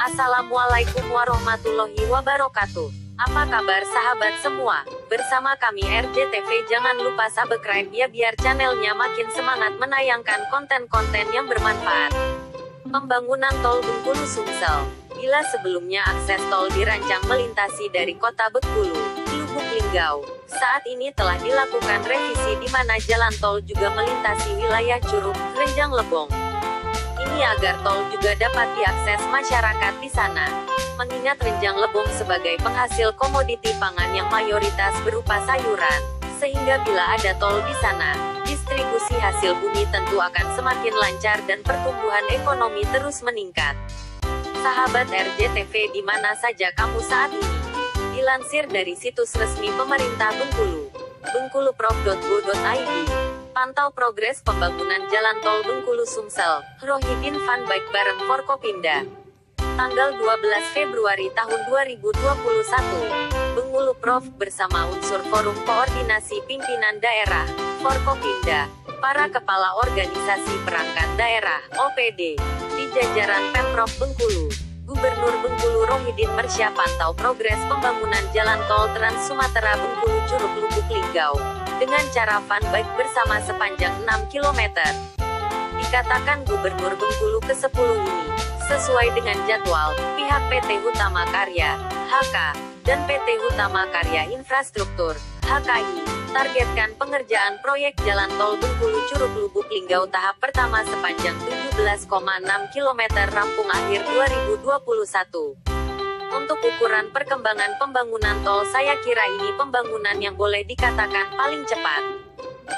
Assalamualaikum warahmatullahi wabarakatuh. Apa kabar sahabat semua? Bersama kami RJTV, jangan lupa subscribe ya biar channelnya makin semangat menayangkan konten-konten yang bermanfaat. Pembangunan Tol Bengkulu Sumsel. Bila sebelumnya akses tol dirancang melintasi dari kota Bengkulu, Lubuk Linggau, saat ini telah dilakukan revisi di mana jalan tol juga melintasi wilayah Curug, Renjang Lebong. Ini agar tol juga dapat diakses masyarakat di sana. Mengingat Renjang Lebong sebagai penghasil komoditi pangan yang mayoritas berupa sayuran, sehingga bila ada tol di sana, distribusi hasil bumi tentu akan semakin lancar dan pertumbuhan ekonomi terus meningkat. Sahabat RJTV di mana saja kamu saat ini. Dilansir dari situs resmi pemerintah Bengkulu, bengkuluprov.go.id. Pantau progres pembangunan jalan tol Bengkulu Sumsel, Rohidin Fanbike bareng Forkopimda. Tanggal 12 Februari tahun 2021, Bengkulu Prov bersama unsur Forum Koordinasi Pimpinan Daerah, Forkopimda, para kepala organisasi perangkat daerah, OPD, di jajaran Pemprov Bengkulu, Gubernur Bengkulu Rohidin Mersya pantau progres pembangunan jalan tol Trans Sumatera Bengkulu Curug Lubuk Linggau, dengan cara fanbike bersama sepanjang 6 km. Dikatakan Gubernur Bengkulu ke-10 ini, sesuai dengan jadwal, pihak PT Hutama Karya, HK, dan PT Hutama Karya Infrastruktur, HKI, targetkan pengerjaan proyek jalan tol Bengkulu Curug Lubuk Linggau tahap pertama sepanjang 17,6 km rampung akhir 2021. Untuk ukuran perkembangan pembangunan tol, saya kira ini pembangunan yang boleh dikatakan paling cepat.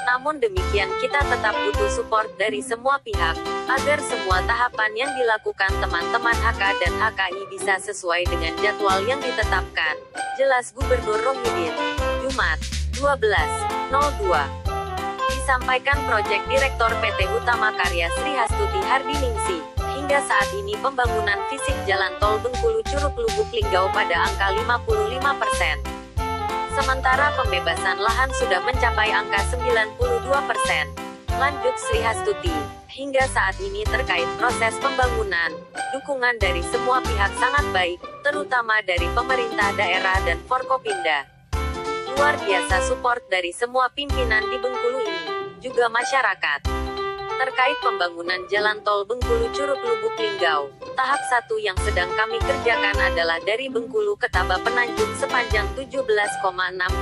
Namun demikian kita tetap butuh support dari semua pihak, agar semua tahapan yang dilakukan teman-teman HK dan HKI bisa sesuai dengan jadwal yang ditetapkan. Jelas Gubernur Rohidin. Jumat, 12.02. Disampaikan Proyek Direktor PT Hutama Karya Sri Hastuti Hardiningsih. Hingga saat ini pembangunan fisik jalan tol Bengkulu Curug Lubuk Linggau pada angka 55%. Sementara pembebasan lahan sudah mencapai angka 92%. Lanjut Sri Hastuti. Hingga saat ini terkait proses pembangunan, dukungan dari semua pihak sangat baik, terutama dari pemerintah daerah dan Forkopimda. Luar biasa support dari semua pimpinan di Bengkulu ini, juga masyarakat. Terkait pembangunan jalan tol Bengkulu Curug Lubuk Linggau, tahap 1 yang sedang kami kerjakan adalah dari Bengkulu ke Taba Penanjung sepanjang 17,6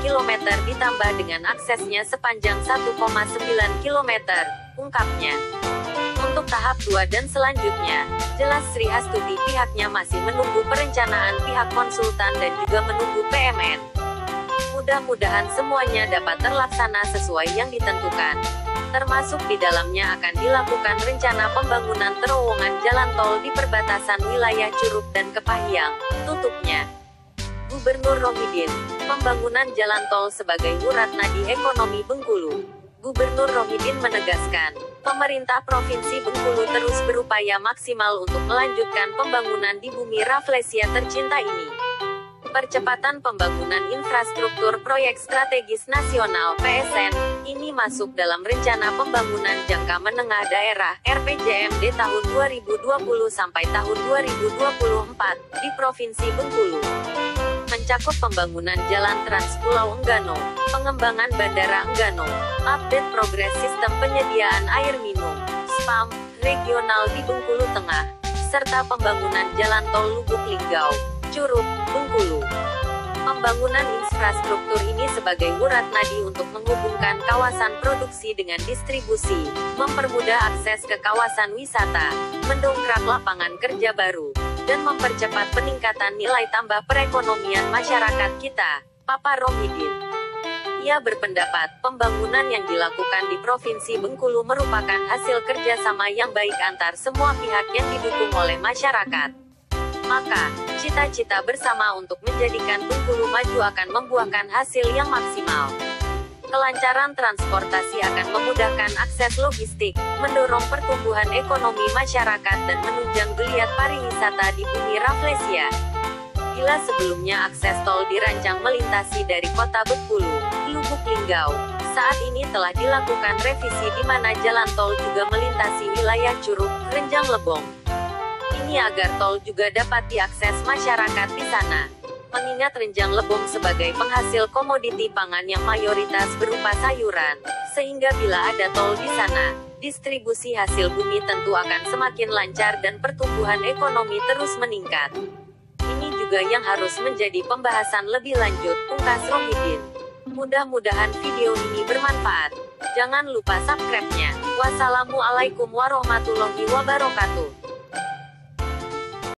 km ditambah dengan aksesnya sepanjang 1,9 km, ungkapnya. Untuk tahap 2 dan selanjutnya, jelas Sri Hastuti pihaknya masih menunggu perencanaan pihak konsultan dan juga menunggu PMN. Mudah-mudahan semuanya dapat terlaksana sesuai yang ditentukan. Termasuk di dalamnya akan dilakukan rencana pembangunan terowongan jalan tol di perbatasan wilayah Curug dan Kepahyang, tutupnya. Gubernur Rohidin, pembangunan jalan tol sebagai urat nadi ekonomi Bengkulu. Gubernur Rohidin menegaskan, pemerintah Provinsi Bengkulu terus berupaya maksimal untuk melanjutkan pembangunan di bumi Rafflesia tercinta ini. Percepatan pembangunan infrastruktur proyek strategis nasional (PSN) ini masuk dalam rencana pembangunan jangka menengah daerah (RPJMD) tahun 2020 sampai tahun 2024 di Provinsi Bengkulu. Mencakup pembangunan jalan Trans Pulau Enggano, pengembangan Bandara Enggano, update progres sistem penyediaan air minum, SPAM, regional di Bengkulu Tengah, serta pembangunan jalan tol Lubuk Linggau, Curug, Bengkulu. Pembangunan infrastruktur ini sebagai urat nadi untuk menghubungkan kawasan produksi dengan distribusi, mempermudah akses ke kawasan wisata, mendongkrak lapangan kerja baru, dan mempercepat peningkatan nilai tambah perekonomian masyarakat kita, Papa Rohidin. Ia berpendapat, pembangunan yang dilakukan di Provinsi Bengkulu merupakan hasil kerjasama yang baik antar semua pihak yang didukung oleh masyarakat. Maka, cita-cita bersama untuk menjadikan Bengkulu maju akan membuahkan hasil yang maksimal. Kelancaran transportasi akan memudahkan akses logistik, mendorong pertumbuhan ekonomi masyarakat dan menunjang geliat pariwisata di bumi Rafflesia. Bila sebelumnya akses tol dirancang melintasi dari kota Bengkulu, Lubuk Linggau, saat ini telah dilakukan revisi di mana jalan tol juga melintasi wilayah Curug, Renjang Lebong. Ini agar tol juga dapat diakses masyarakat di sana. Mengingat Renjang Lebong sebagai penghasil komoditi pangan yang mayoritas berupa sayuran, sehingga bila ada tol di sana, distribusi hasil bumi tentu akan semakin lancar dan pertumbuhan ekonomi terus meningkat. Ini juga yang harus menjadi pembahasan lebih lanjut, pungkas Rohidin. Mudah-mudahan video ini bermanfaat. Jangan lupa subscribe-nya. Wassalamualaikum warahmatullahi wabarakatuh.